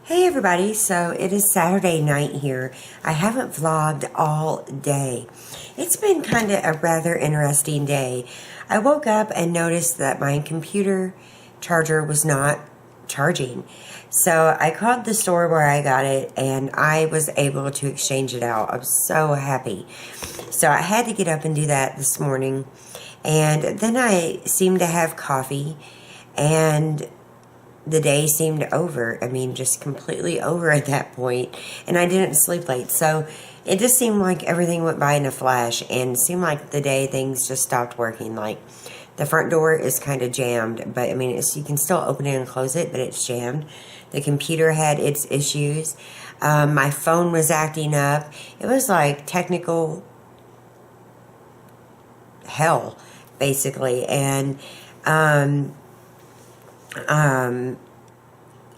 Hey everybody, so it is Saturday night here. I haven't vlogged all day. It's been kind of a rather interesting day. I woke up and noticed that my computer charger was not charging. So I called the store where I got it and I was able to exchange it out. I was so happy. So I had to get up and do that this morning. And then I seemed to have coffee and the day seemed over. I mean, just completely over at that point. And I didn't sleep late. So it just seemed like everything went by in a flash. And it seemed like the day things just stopped working. Like the front door is kind of jammed. But I mean, you can still open it and close it, but it's jammed. The computer had its issues. My phone was acting up. It was like technical hell, basically. And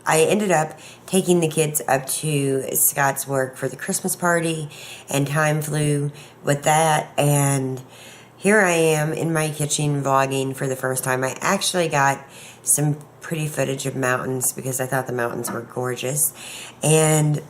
I ended up taking the kids up to Scott's work for the Christmas party, and time flew with that, and here I am in my kitchen vlogging for the first time. I actually got some pretty footage of mountains because I thought the mountains were gorgeous, and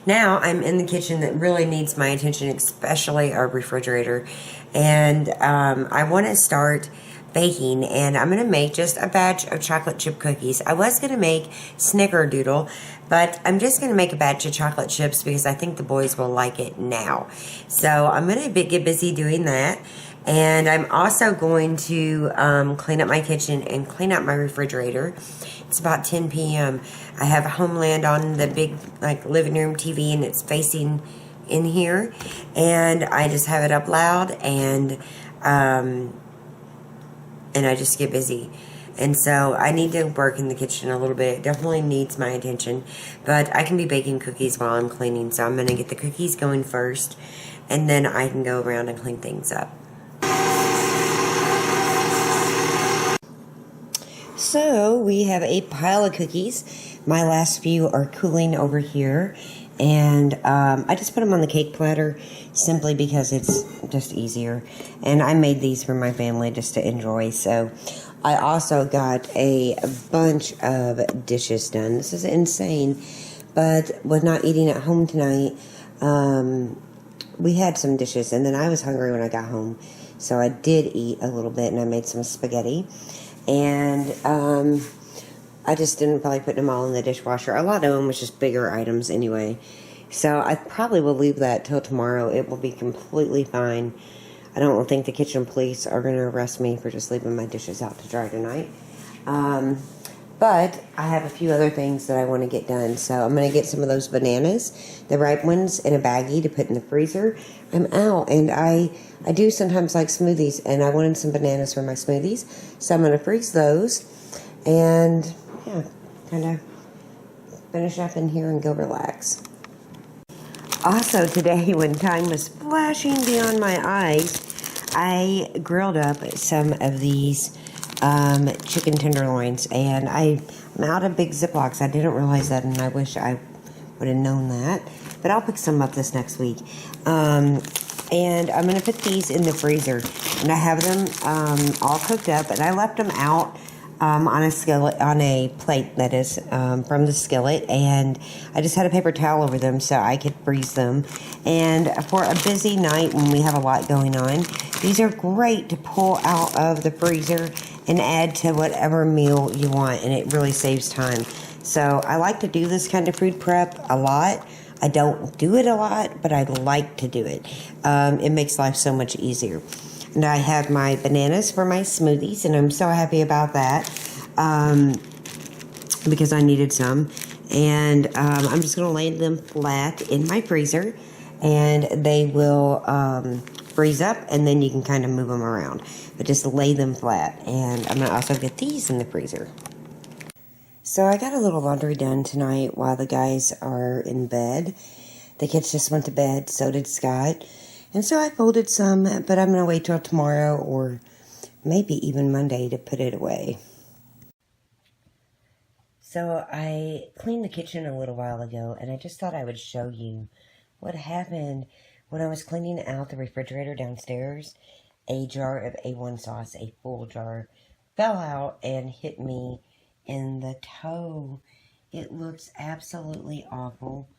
now I'm in the kitchen that really needs my attention, especially our refrigerator, and I want to start baking, and I'm going to make just a batch of chocolate chip cookies. I was going to make snickerdoodle, but I'm just going to make a batch of chocolate chips because I think the boys will like it now. So I'm going to get busy doing that, and I'm also going to clean up my kitchen and clean up my refrigerator. It's about 10 p.m. I have Homeland on the big living room TV, and it's facing in here, and I just have it up loud, and I just get busy. And so I need to work in the kitchen a little bit. It definitely needs my attention. But I can be baking cookies while I'm cleaning. So I'm going to get the cookies going first. And then I can go around and clean things up. So we have a pile of cookies. My last few are cooling over here. And I just put them on the cake platter simply because it's just easier. And I made these for my family just to enjoy. So I also got a bunch of dishes done. This is insane. But with not eating at home tonight, we had some dishes. And then I was hungry when I got home. So I did eat a little bit, and I made some spaghetti. And I just didn't feel like putting them all in the dishwasher. A lot of them was just bigger items anyway. So I probably will leave that till tomorrow. It will be completely fine. I don't think the kitchen police are going to arrest me for just leaving my dishes out to dry tonight. But I have a few other things that I want to get done. So I'm going to get some of those bananas, the ripe ones, in a baggie to put in the freezer. I'm out, and I do sometimes like smoothies, and I wanted some bananas for my smoothies. So I'm going to freeze those. And yeah, kind of finish up in here and go relax. Also today, when time was flashing beyond my eyes, I grilled up some of these chicken tenderloins, and I'm out of big Ziplocs. I didn't realize that, and I wish I would have known that, but I'll pick some up this next week. And I'm going to put these in the freezer, and I have them all cooked up, and I left them out on a skillet, on a plate that is from the skillet, and I just had a paper towel over them so I could freeze them. And for a busy night when we have a lot going on, these are great to pull out of the freezer and add to whatever meal you want, and it really saves time. So I like to do this kind of food prep a lot. I don't do it a lot, but I like to do it. It makes life so much easier. And I have my bananas for my smoothies, and I'm so happy about that because I needed some. And I'm just going to lay them flat in my freezer, and they will freeze up, and then you can kind of move them around. But just lay them flat. And I'm going to also get these in the freezer. So I got a little laundry done tonight while the guys are in bed. The kids just went to bed, so did Scott. And so I folded some, but I'm going to wait till tomorrow or maybe even Monday to put it away. So I cleaned the kitchen a little while ago, and I just thought I would show you what happened when I was cleaning out the refrigerator downstairs. A jar of A1 sauce, a full jar, fell out and hit me in the toe. It looks absolutely awful.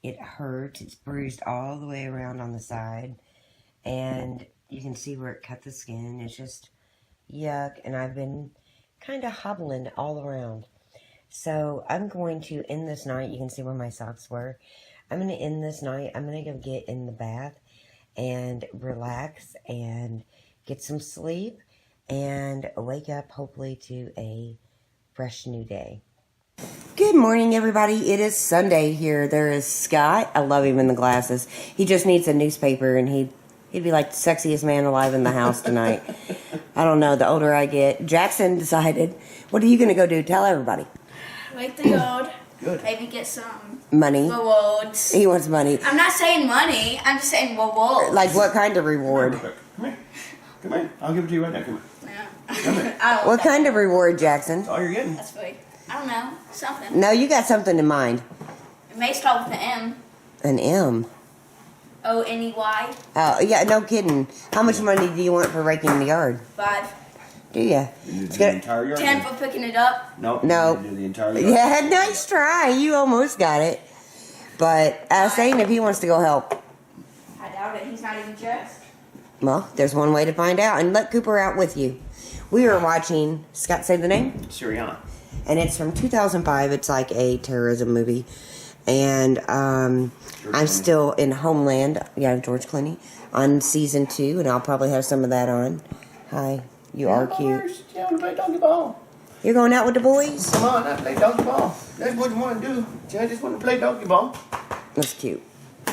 It hurts. It's bruised all the way around on the side. And you can see where it cut the skin. It's just yuck. And I've been kind of hobbling all around. So I'm going to end this night. You can see where my socks were. I'm going to end this night. I'm going to go get in the bath and relax and get some sleep and wake up hopefully to a fresh new day. Good morning, everybody. It is Sunday here. There is Scott. I love him in the glasses. He just needs a newspaper, and he'd be like the sexiest man alive in the house tonight. I don't know. The older I get. Jackson decided, what are you going to go do? Tell everybody. Like the gold. Good. Maybe get some money. Rewards. He wants money. I'm not saying money. I'm just saying rewards. Like what kind of reward? Come here. Come here. I'll give it to you right now. Come here. No. Come here. What kind of reward, Jackson? That's all you're getting. That's fake. I don't know. Something. No, you got something in mind. It may start with an M. An M. O-N-E-Y. Oh, yeah, no kidding. How much money do you want for raking the yard? 5. Do you? You need to do the entire yard. 10 for picking it up. Nope. No. You need to do the entire yard. Yeah, nice try. You almost got it. But I was saying if he wants to go help. I doubt it. He's not even dressed. Well, there's one way to find out. And let Cooper out with you. We were watching, Scott, say the name? Syriana. And it's from 2005. It's like a terrorism movie. And I'm still in Homeland. Yeah, George Clooney. On season 2. And I'll probably have some of that on. Hi. You are cute. Yeah, I want to play doggy ball. You're going out with the boys? Come on, I play doggy ball. That's what you want to do. I just want to play doggy ball. That's cute.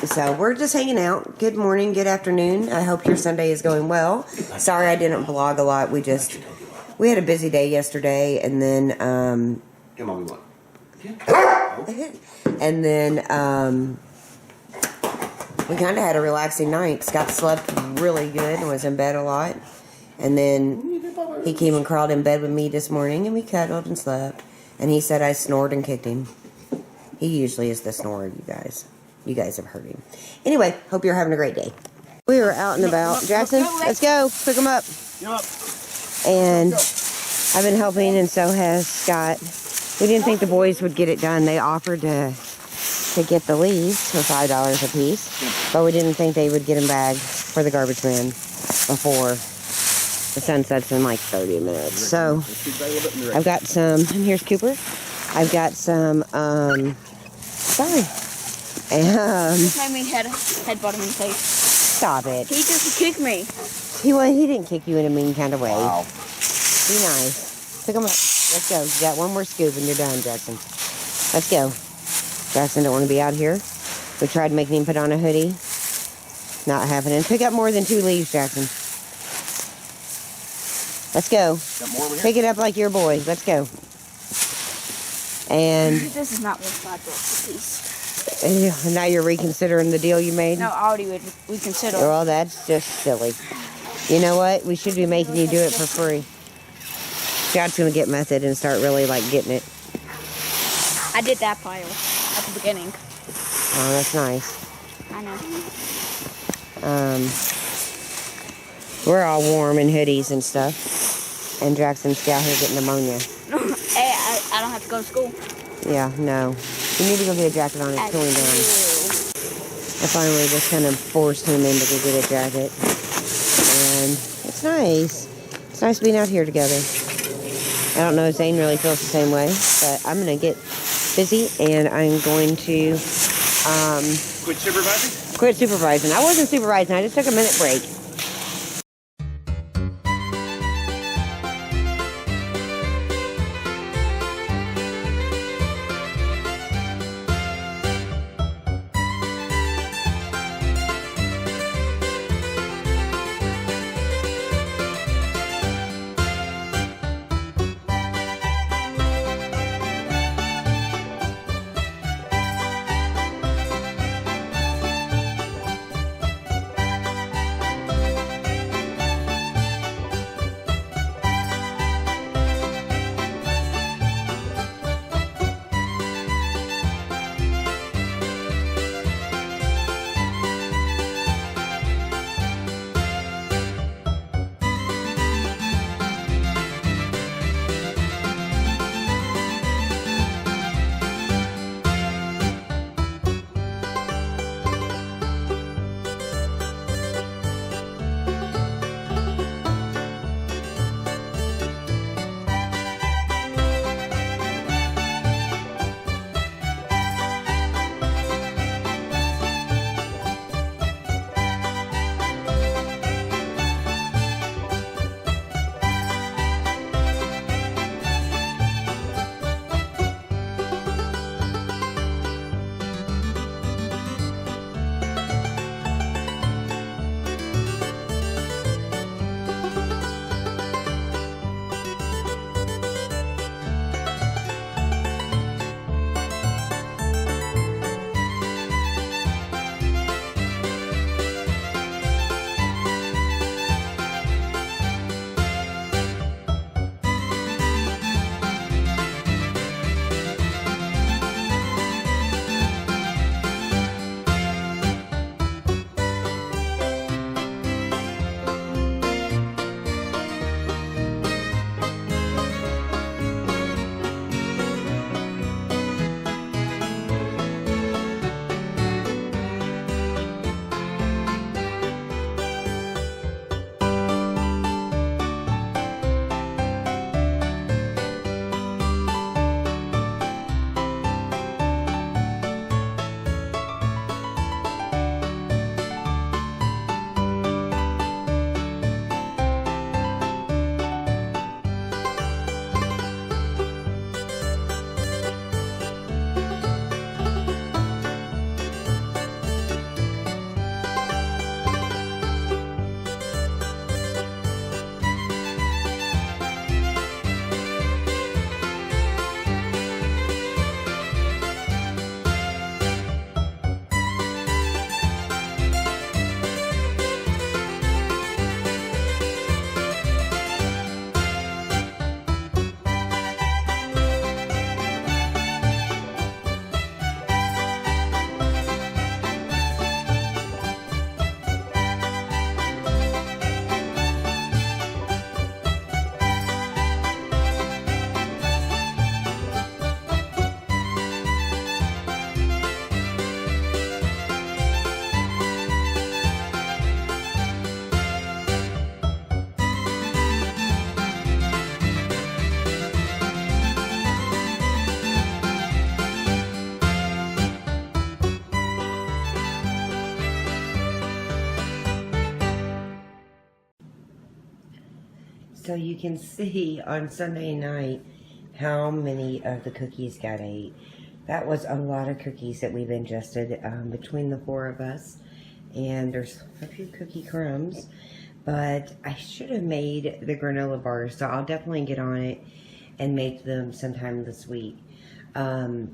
So we're just hanging out. Good morning, good afternoon. I hope your Sunday is going well. Sorry I didn't vlog a lot. We had a busy day yesterday, and then Come on, we want. and then we kind of had a relaxing night. Scott slept really good and was in bed a lot. And then he came and crawled in bed with me this morning, and we cuddled and slept. And he said I snored and kicked him. He usually is the snorer, you guys. You guys have heard him. Anyway, hope you're having a great day. We were out and about. Jackson, let's go. Pick him up. And I've been helping, and so has Scott. We didn't think the boys would get it done. They offered to get the leaves for $5 a piece, but we didn't think they would get them bagged for the garbage man before the sun sets in like 30 minutes. So I've got some, and here's Cooper. I've got some, sorry. Just made me headbutt him in the face. Stop it. He just kicked me. He didn't kick you in a mean kind of way. Wow. Be nice. Pick him up. Let's go. You got one more scoop and you're done, Jackson. Let's go. Jackson don't want to be out here. We tried making him put on a hoodie. Not happening. Pick up more than 2 leaves, Jackson. Let's go. Got more over here? Pick it up like your boy. Let's go. And This is not worth $5 a piece. now you're reconsidering the deal you made? No, I already would consider. Well, that's just silly. You know what? We should be making you do it for free. Scott's going to get method and start really, like, getting it. I did that pile at the beginning. Oh, that's nice. I know. We're all warm in hoodies and stuff. And Jackson's out here getting pneumonia. Hey, I don't have to go to school. Yeah, no. You need to go get a jacket on. It's cooling down. I finally just kind of forced him in to go get a jacket. And it's nice. It's nice being out here together. I don't know if Zane really feels the same way, but I'm going to get busy and I'm going to Quit supervising? quit supervising. I wasn't supervising. I just took a minute break. So you can see on Sunday night how many of the cookies got ate. That was a lot of cookies that we've ingested between the 4 of us. And there's a few cookie crumbs. But I should have made the granola bars, so I'll definitely get on it and make them sometime this week. I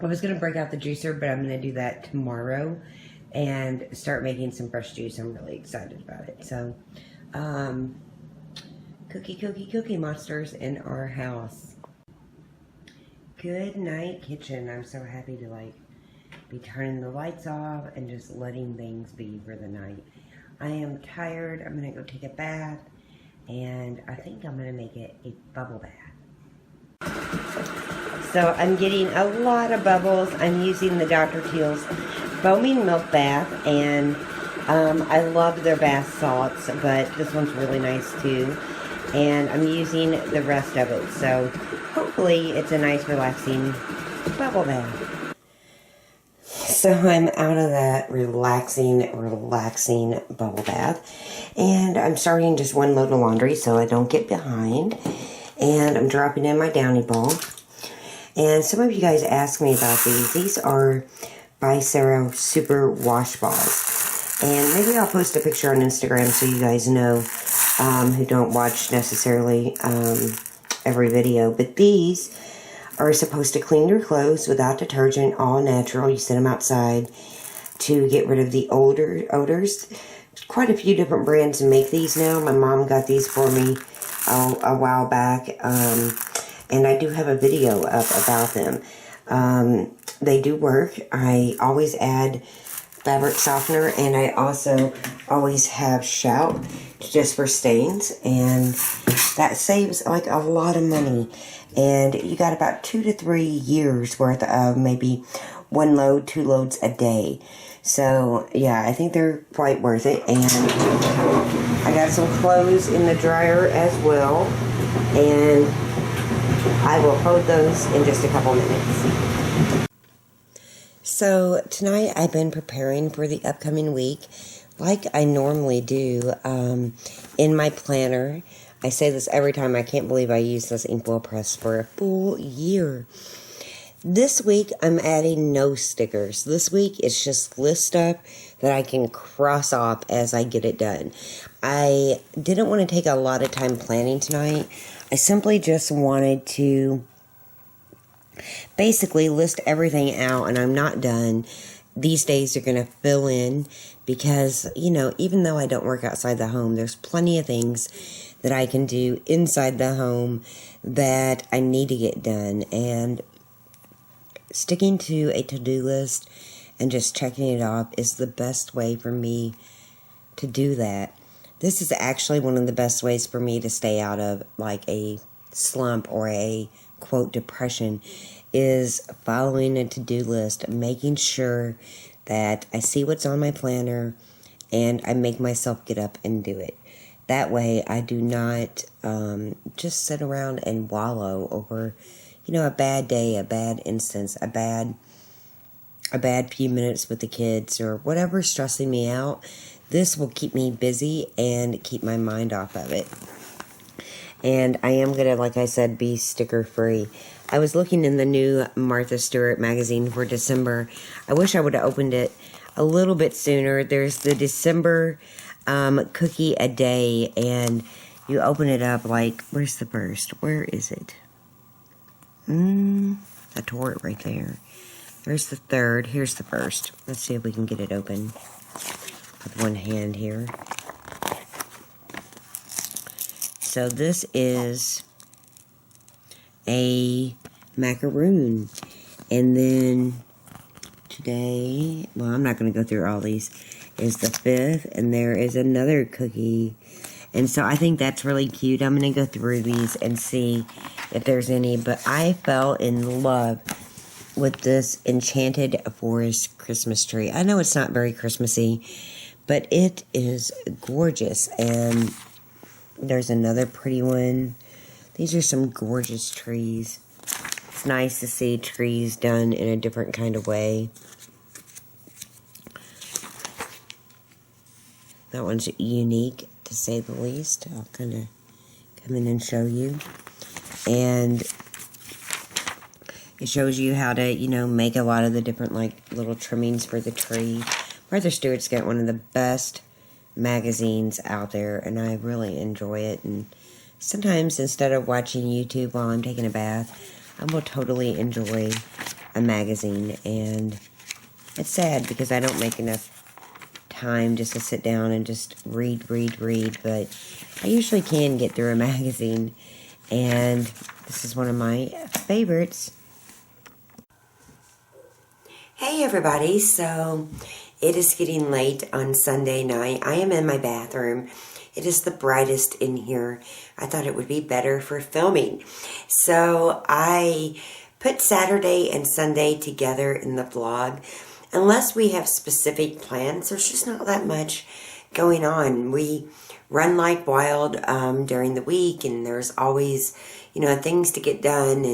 was going to break out the juicer, but I'm going to do that tomorrow and start making some fresh juice. I'm really excited about it. So, cookie monsters in our house. Good night, kitchen. I'm so happy to be turning the lights off and just letting things be for the night. I am tired. I'm going to go take a bath, and I think I'm going to make it a bubble bath. So I'm getting a lot of bubbles. I'm using the Dr. Teal's foaming milk bath, and I love their bath salts, but this one's really nice too. And I'm using the rest of it, so hopefully it's a nice relaxing bubble bath. So I'm out of that relaxing bubble bath. And I'm starting just one load of laundry so I don't get behind. And I'm dropping in my Downy ball. And some of you guys asked me about these. These are by Sarah Super Wash Balls. And maybe I'll post a picture on Instagram so you guys know who don't watch necessarily every video. But these are supposed to clean your clothes without detergent, all natural. You set them outside to get rid of the odors. Quite a few different brands make these now. My mom got these for me a while back, and I do have a video up about them. They do work. I always add fabric softener, and I also always have Shout just for stains, and that saves a lot of money. And you got about 2 to 3 years worth of maybe 1 load, 2 loads a day. So yeah, I think they're quite worth it. And I got some clothes in the dryer as well, and I will hold those in just a couple minutes. So tonight I've been preparing for the upcoming week like I normally do in my planner. I say this every time. I can't believe I used this inkwell press for a full year. This week, I'm adding no stickers. This week, it's just list stuff that I can cross off as I get it done. I didn't want to take a lot of time planning tonight. I simply just wanted to basically list everything out, and I'm not done. These days are going to fill in because, even though I don't work outside the home, there's plenty of things that I can do inside the home that I need to get done. And sticking to a to-do list and just checking it off is the best way for me to do that. This is actually one of the best ways for me to stay out of a slump or a, quote, depression, is following a to-do list, making sure that I see what's on my planner and I make myself get up and do it. That way I do not just sit around and wallow over, a bad day, a bad instance, a bad few minutes with the kids or whatever's stressing me out. This will keep me busy and keep my mind off of it. And I am going to, like I said, be sticker free. I was looking in the new Martha Stewart magazine for December. I wish I would have opened it a little bit sooner. There's the December cookie a day, and you open it up where's the first? Where is it? I tore it right there. There's the third. Here's the first. Let's see if we can get it open with one hand here. So this is a macaroon. And then today, well, I'm not going to go through all these, is the 5th. And there is another cookie. And so I think that's really cute. I'm going to go through these and see if there's any. But I fell in love with this Enchanted Forest Christmas tree. I know it's not very Christmassy, but it is gorgeous. And there's another pretty one. These are some gorgeous trees. It's nice to see trees done in a different kind of way. That one's unique, to say the least. I'll kind of come in and show you. And it shows you how to, you know, make a lot of the different, like, little trimmings for the tree. Martha Stewart's got one of the best magazines out there, and I really enjoy it. And sometimes, instead of watching YouTube while I'm taking a bath, I will totally enjoy a magazine. And it's sad because I don't make enough time just to sit down and just read, but I usually can get through a magazine, and this is one of my favorites. Hey everybody, so it is getting late on Sunday night. I am in my bathroom. It is the brightest in here. I thought it would be better for filming. So I put Saturday and Sunday together in the vlog. Unless we have specific plans, there's just not that much going on. We run like wild during the week, and there's always, you know, things to get done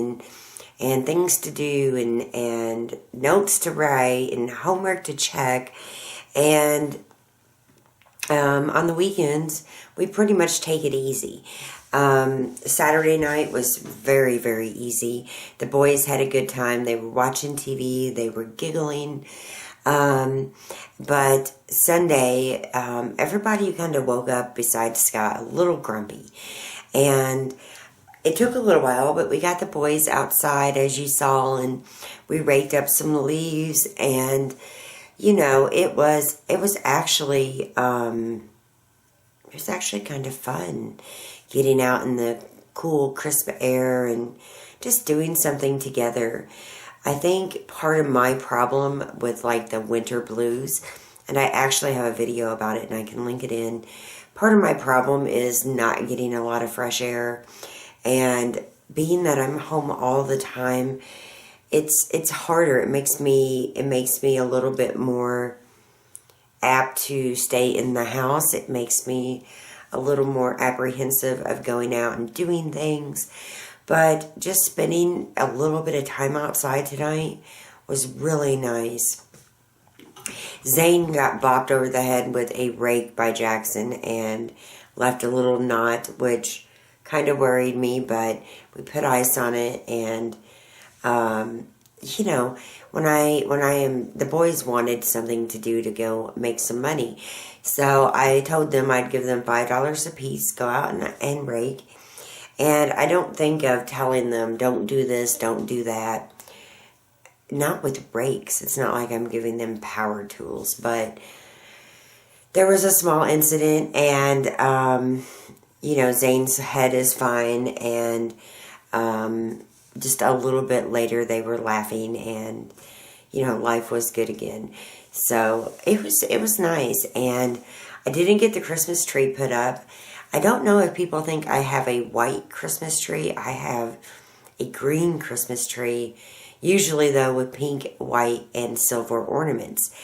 and things to do and notes to write and homework to check. And on the weekends, we pretty much take it easy. Saturday night was very, very easy. The boys had a good time. They were watching TV. They were giggling. But Sunday, everybody kind of woke up besides Scott a little grumpy. And it took a little while, but we got the boys outside, as you saw, and we raked up some leaves. And, you know, it was actually kind of fun getting out in the cool, crisp air and just doing something together. I think part of my problem with, like, the winter blues, and I actually have a video about it and I can link it in, part of my problem is not getting a lot of fresh air. And being that I'm home all the time, it's harder. It makes me a little bit more apt to stay in the house. It makes me a little more apprehensive of going out and doing things. But just spending a little bit of time outside tonight was really nice. Zane got bopped over the head with a rake by Jackson and left a little knot, which kind of worried me, but we put ice on it. And you know, when I am, the boys wanted something to do to go make some money, so I told them I'd give them $5 a piece, go out and rake. And I don't think of telling them, don't do this, don't do that. Not with rakes. It's not like I'm giving them power tools. But there was a small incident, and, you know, Zane's head is fine. And just a little bit later, they were laughing, and, you know, life was good again. So it was nice. And I didn't get the Christmas tree put up. I don't know if people think I have a white Christmas tree. I have a green Christmas tree, usually though with pink, white, and silver ornaments.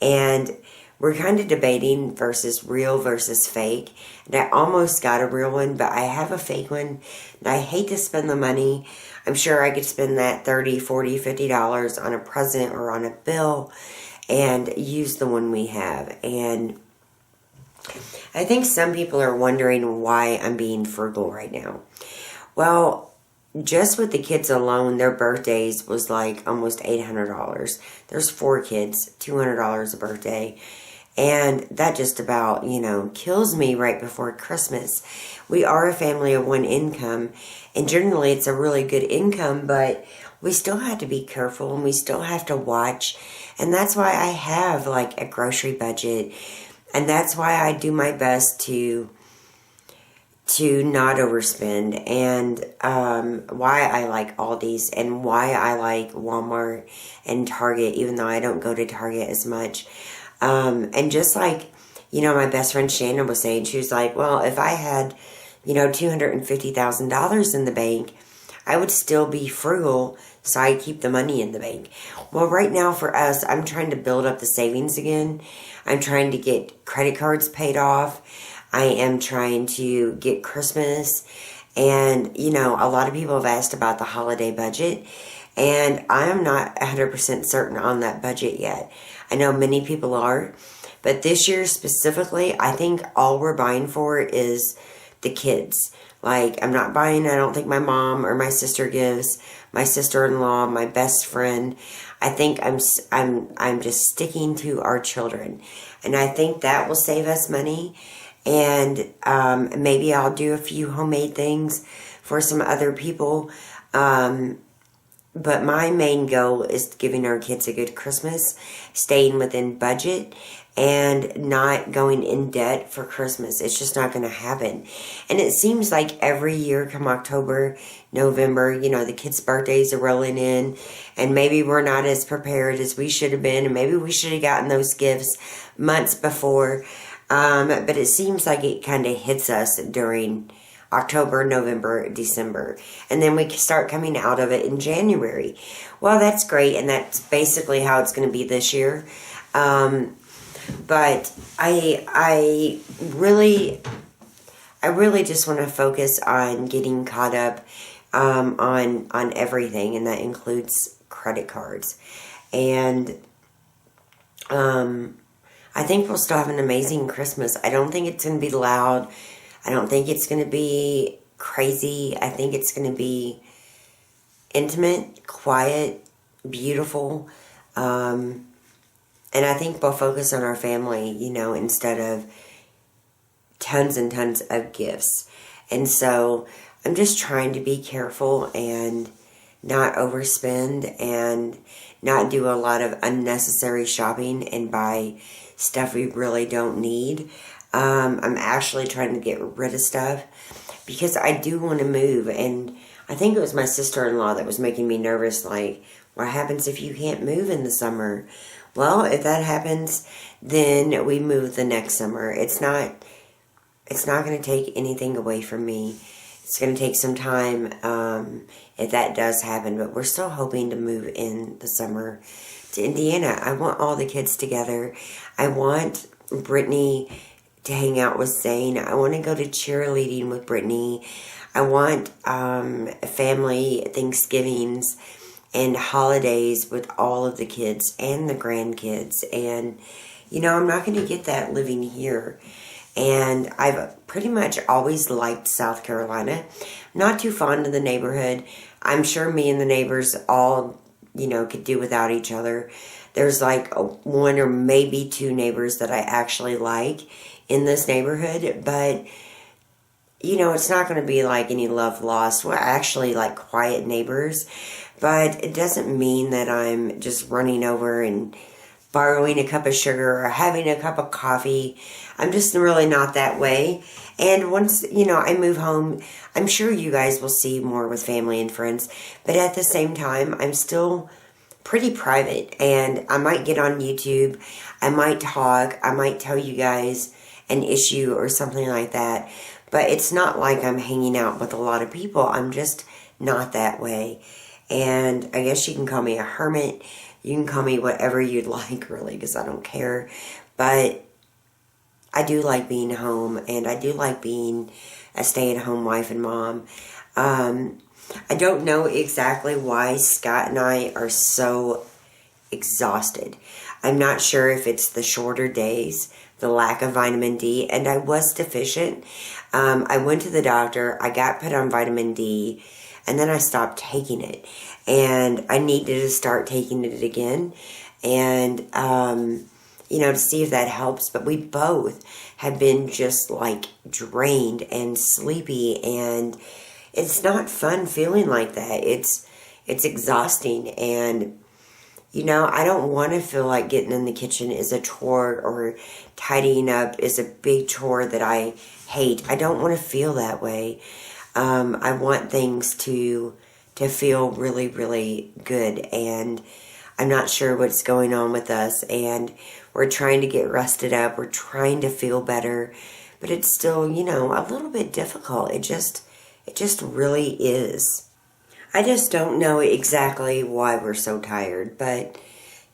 And we're kind of debating versus real versus fake. And I almost got a real one, but I have a fake one. And I hate to spend the money. I'm sure I could spend that $30, $40, $50 on a present or on a bill and use the one we have. And I think some people are wondering why I'm being frugal right now. Well, just with the kids alone, their birthdays was like almost $800. There's 4 kids, $200 a birthday. And that just about, you know, kills me right before Christmas. We are a family of one income, and generally it's a really good income, but we still have to be careful and we still have to watch. And that's why I have like a grocery budget. And that's why I do my best to not overspend, and why I like Aldi's and why I like Walmart and Target, even though I don't go to Target as much. And just like, you know, my best friend Shannon was saying, she was like, well, if I had, you know, $250,000 in the bank, I would still be frugal, so I keep the money in the bank. Well, right now for us, I'm trying to build up the savings again. I'm trying to get credit cards paid off. I am trying to get Christmas. And, you know, a lot of people have asked about the holiday budget. And I'm not 100% certain on that budget yet. I know many people are. But this year specifically, I think all we're buying for is the kids. Like, I'm not buying, I don't think my mom or my sister gives, my sister-in-law, my best friend. I think I'm just sticking to our children. And I think that will save us money. And maybe I'll do a few homemade things for some other people. But my main goal is giving our kids a good Christmas, staying within budget, and not going in debt for Christmas. It's just not going to happen. And it seems like every year come October, November, you know, the kids' birthdays are rolling in, and maybe we're not as prepared as we should have been, and maybe we should have gotten those gifts months before. But it seems like it kind of hits us during October, November, December. And then we start coming out of it in January. Well, that's great, and that's basically how it's going to be this year. But I really just want to focus on getting caught up on everything, and that includes credit cards. And I think we'll still have an amazing Christmas. I don't think it's going to be loud. I don't think it's going to be crazy. I think it's going to be intimate, quiet, beautiful. And I think we'll focus on our family, you know, instead of tons and tons of gifts. And so I'm just trying to be careful and not overspend and not do a lot of unnecessary shopping and buy stuff we really don't need. I'm actually trying to get rid of stuff because I do want to move. And I think it was my sister-in-law that was making me nervous. Like, what happens if you can't move in the summer? Well, if that happens, then we move the next summer. It's not going to take anything away from me. It's going to take some time if that does happen. But we're still hoping to move in the summer to Indiana. I want all the kids together. I want Brittany to hang out with Zane. I want to go to cheerleading with Brittany. I want family Thanksgivings and holidays with all of the kids and the grandkids. And, you know, I'm not going to get that living here. And I've pretty much always liked South Carolina. Not too fond of the neighborhood. I'm sure me and the neighbors all, you know, could do without each other. There's like one or maybe two neighbors that I actually like in this neighborhood, but you know, it's not going to be like any love lost. We're actually like quiet neighbors, but it doesn't mean that I'm just running over and borrowing a cup of sugar or having a cup of coffee. I'm just really not that way. And once, you know, I move home, I'm sure you guys will see more with family and friends, but at the same time, I'm still pretty private, and I might get on YouTube, I might talk, I might tell you guys an issue or something like that, but it's not like I'm hanging out with a lot of people. I'm just not that way. And I guess you can call me a hermit, you can call me whatever you'd like, really, because I don't care, but I do like being home, and I do like being a stay-at-home wife and mom. I don't know exactly why Scott and I are so exhausted. I'm not sure if it's the shorter days, the lack of vitamin D, and I was deficient. I went to the doctor, I got put on vitamin D, and then I stopped taking it. And I needed to start taking it again, and, you know, to see if that helps. But we both have been just like drained and sleepy, and it's not fun feeling like that. It's exhausting, and you know, I don't want to feel like getting in the kitchen is a chore or tidying up is a big chore that I hate. I don't want to feel that way. I want things to feel really, really good, and I'm not sure what's going on with us, and we're trying to get rested up. We're trying to feel better, but it's still, you know, a little bit difficult. It just really is. I just don't know exactly why we're so tired, but,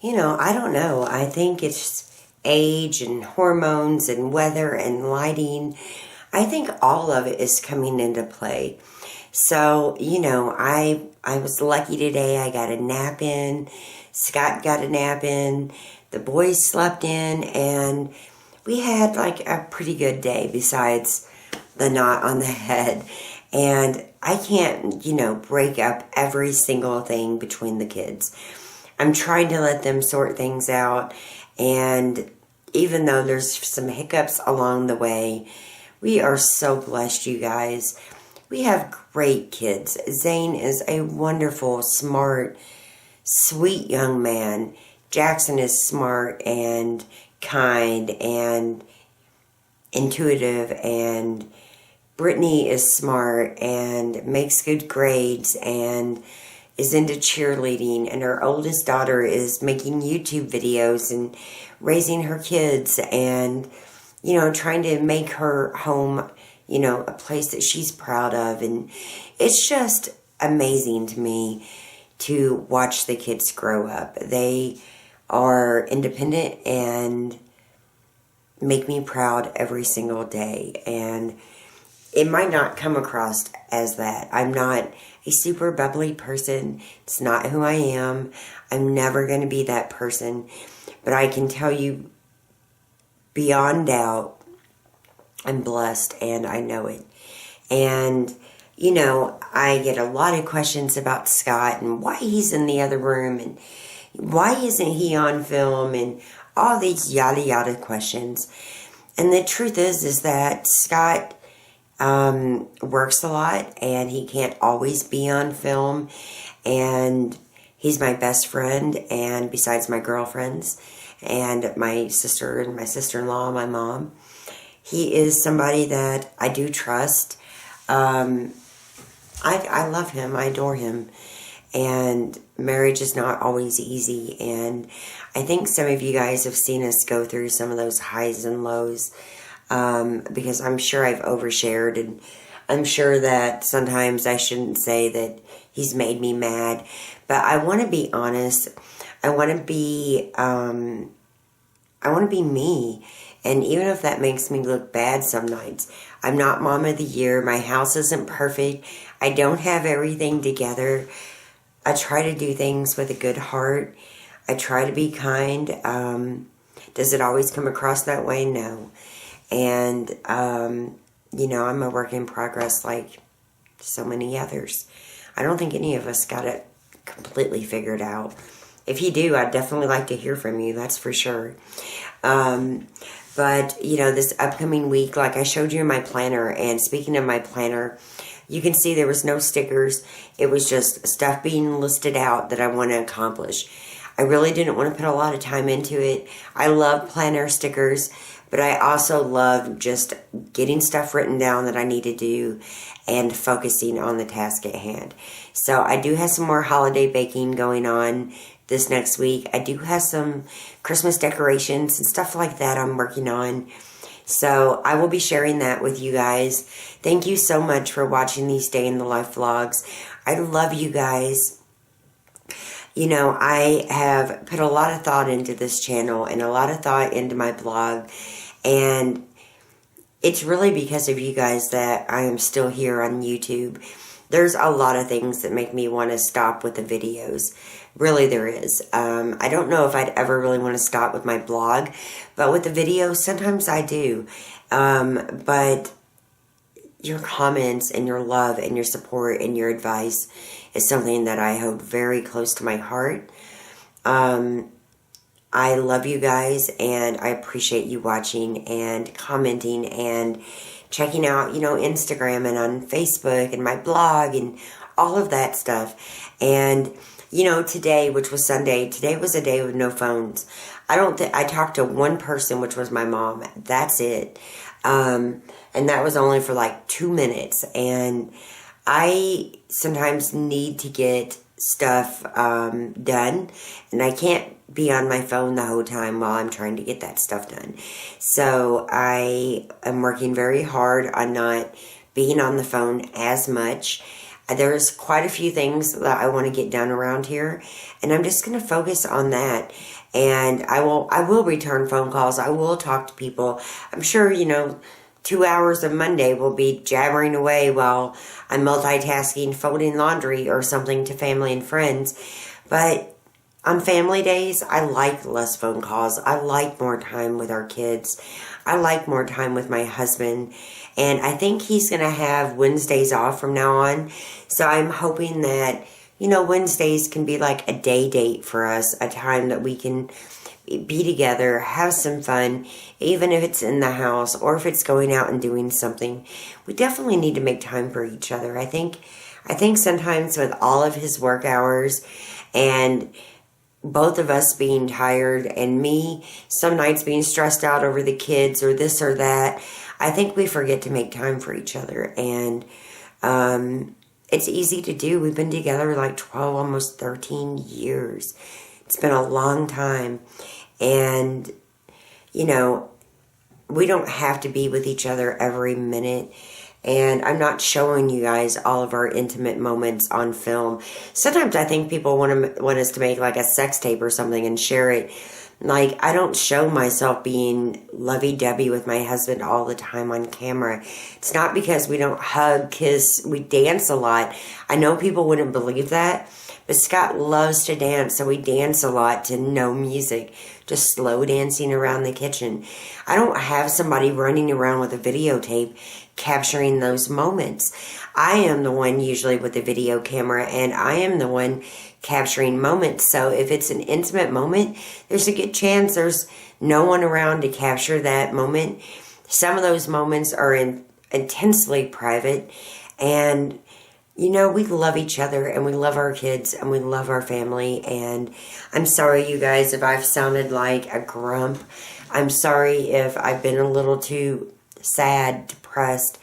you know, I don't know. I think it's age and hormones and weather and lighting. I think all of it is coming into play. So, you know, I was lucky today. I got a nap in. Scott got a nap in. The boys slept in, and we had like a pretty good day besides the knot on the head. And I can't, break up every single thing between the kids. I'm trying to let them sort things out. And even though there's some hiccups along the way, we are so blessed, you guys. We have great kids. Zane is a wonderful, smart, sweet young man. Jackson is smart and kind and intuitive, and Brittany is smart and makes good grades and is into cheerleading, and her oldest daughter is making YouTube videos and raising her kids and, trying to make her home, a place that she's proud of. And it's just amazing to me to watch the kids grow up. They are independent and make me proud every single day. And it might not come across as that. I'm not a super bubbly person. It's not who I am. I'm never going to be that person. But I can tell you beyond doubt, I'm blessed and I know it. And, I get a lot of questions about Scott and why he's in the other room and why isn't he on film and all these yada yada questions. And the truth is that Scott works a lot and he can't always be on film, and he's my best friend, and besides my girlfriends and my sister and my sister-in-law, my mom, he is somebody that I do trust. I love him, I adore him, and marriage is not always easy, and I think some of you guys have seen us go through some of those highs and lows, because I'm sure I've overshared, and I'm sure that sometimes I shouldn't say that he's made me mad, but I want to be honest. I want to be me, and even if that makes me look bad some nights. I'm not mom of the year. My house isn't perfect. I don't have everything together. I try to do things with a good heart. I try to be kind. Does it always come across that way? No. And, I'm a work in progress like so many others. I don't think any of us got it completely figured out. If you do, I'd definitely like to hear from you. That's for sure. But, this upcoming week, like I showed you in my planner, and speaking of my planner, you can see there was no stickers. It was just stuff being listed out that I want to accomplish. I really didn't want to put a lot of time into it. I love planner stickers, but I also love just getting stuff written down that I need to do and focusing on the task at hand. So I do have some more holiday baking going on this next week. I do have some Christmas decorations and stuff like that I'm working on. So I will be sharing that with you guys. Thank you so much for watching these Day in the Life vlogs. I love you guys. I have put a lot of thought into this channel and a lot of thought into my blog. And it's really because of you guys that I am still here on YouTube. There's a lot of things that make me want to stop with the videos. Really, there is. I don't know if I'd ever really want to stop with my blog, but with the videos, sometimes I do. But your comments and your love and your support and your advice is something that I hold very close to my heart. I love you guys, and I appreciate you watching and commenting and checking out, Instagram and on Facebook and my blog and all of that stuff. And, today, which was Sunday, today was a day with no phones. I talked to one person, which was my mom. That's it. And that was only for like 2 minutes. And I sometimes need to get stuff done, and I can't be on my phone the whole time while I'm trying to get that stuff done. So I am working very hard on not being on the phone as much. There's quite a few things that I want to get done around here, and I'm just going to focus on that. And I will return phone calls. I will talk to people. I'm sure, 2 hours of Monday will be jabbering away while I'm multitasking, folding laundry or something to family and friends. But on family days, I like less phone calls. I like more time with our kids. I like more time with my husband. And I think he's going to have Wednesdays off from now on. So I'm hoping that, Wednesdays can be like a day date for us, a time that we can be together, have some fun, even if it's in the house or if it's going out and doing something. We definitely need to make time for each other. I think sometimes with all of his work hours and both of us being tired and me some nights being stressed out over the kids or this or that, I think we forget to make time for each other. And it's easy to do. We've been together like 12, almost 13 years. It's been a long time. And, we don't have to be with each other every minute. And I'm not showing you guys all of our intimate moments on film. Sometimes I think people want us to make like a sex tape or something and share it. Like, I don't show myself being lovey-dovey with my husband all the time on camera. It's not because we don't hug, kiss, we dance a lot. I know people wouldn't believe that, but Scott loves to dance, so we dance a lot to no music, just slow dancing around the kitchen. I don't have somebody running around with a videotape capturing those moments. I am the one usually with the video camera, and I am the one capturing moments. So if it's an intimate moment, there's a good chance there's no one around to capture that moment. Some of those moments are intensely private, and we love each other, and we love our kids, and we love our family. And I'm sorry, you guys, if I've sounded like a grump. I'm sorry if I've been a little too sad, depressed.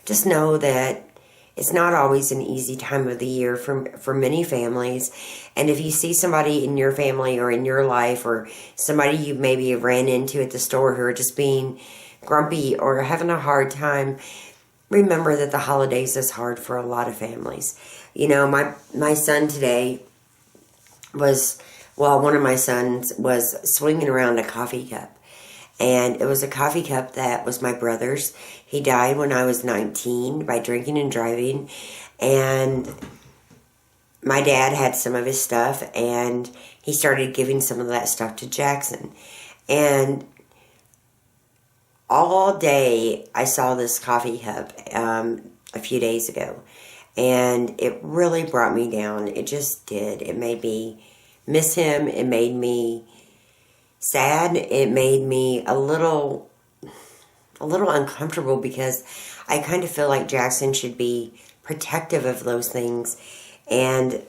Just know that it's not always an easy time of the year for many families. And if you see somebody in your family or in your life or somebody you maybe ran into at the store who are just being grumpy or having a hard time, remember that the holidays is hard for a lot of families. My son today one of my sons was swinging around a coffee cup. And it was a coffee cup that was my brother's. He died when I was 19 by drinking and driving. And my dad had some of his stuff, and he started giving some of that stuff to Jackson. And all day I saw this coffee cup a few days ago. And it really brought me down. It just did. It made me miss him. It made me sad. It made me a little uncomfortable because I kind of feel like Jackson should be protective of those things and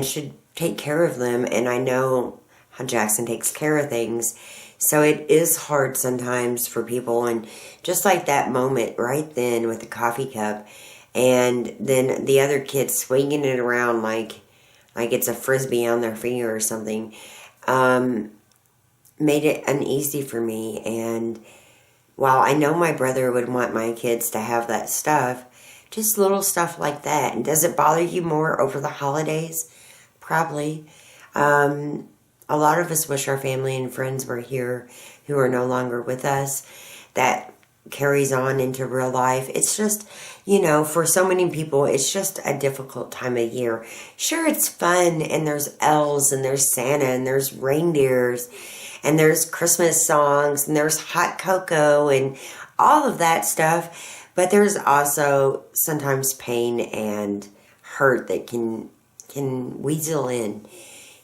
should take care of them. And I know how Jackson takes care of things. So it is hard sometimes for people. And just like that moment right then with the coffee cup and then the other kids swinging it around like it's a Frisbee on their finger or something, made it uneasy for me. And while I know my brother would want my kids to have that stuff, just little stuff like that. And does it bother you more over the holidays? Probably. A lot of us wish our family and friends were here who are no longer with us. That carries on into real life. It's just, for so many people, it's just a difficult time of year. Sure, it's fun, and there's elves, and there's Santa, and there's reindeers, and there's Christmas songs, and there's hot cocoa, and all of that stuff. But there's also sometimes pain and hurt that can weasel in.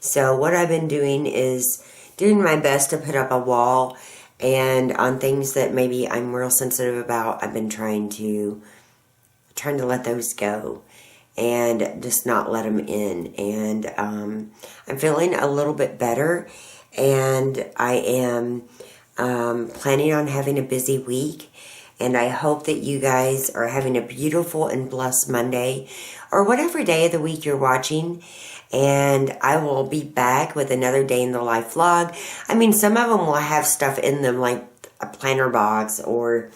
So what I've been doing is doing my best to put up a wall, and on things that maybe I'm real sensitive about, I've been trying to let those go and just not let them in. And I'm feeling a little bit better, and I am planning on having a busy week. And I hope that you guys are having a beautiful and blessed Monday, or whatever day of the week you're watching. And I will be back with another day in the life vlog. I mean, some of them will have stuff in them like a planner box or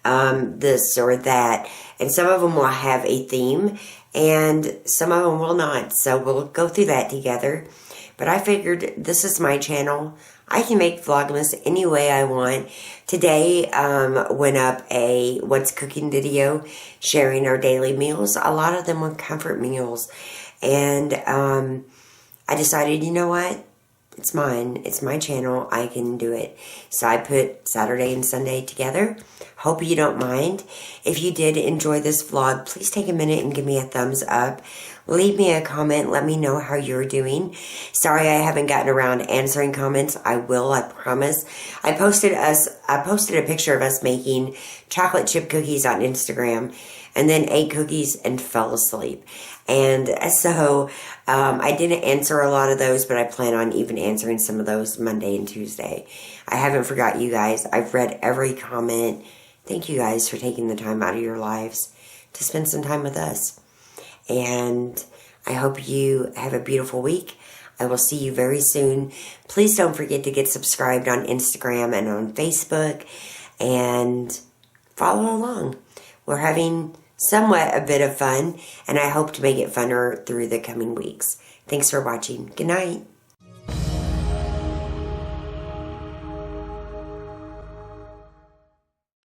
this or that. And some of them will have a theme, and some of them will not. So we'll go through that together. But I figured this is my channel. I can make Vlogmas any way I want. Today went up a what's cooking video sharing our daily meals. A lot of them were comfort meals. And I decided, you know what? It's mine. It's my channel. I can do it. So I put Saturday and Sunday together. Hope you don't mind. If you did enjoy this vlog, please take a minute and give me a thumbs up. Leave me a comment. Let me know how you're doing. Sorry I haven't gotten around answering comments. I will, I promise. I posted a picture of us making chocolate chip cookies on Instagram and then ate cookies and fell asleep. And so I didn't answer a lot of those, but I plan on even answering some of those Monday and Tuesday. I haven't forgot you guys. I've read every comment. Thank you guys for taking the time out of your lives to spend some time with us. And I hope you have a beautiful week. I will see you very soon. Please don't forget to get subscribed on Instagram and on Facebook. And follow along. We're having somewhat a bit of fun. And I hope to make it funner through the coming weeks. Thanks for watching. Good night.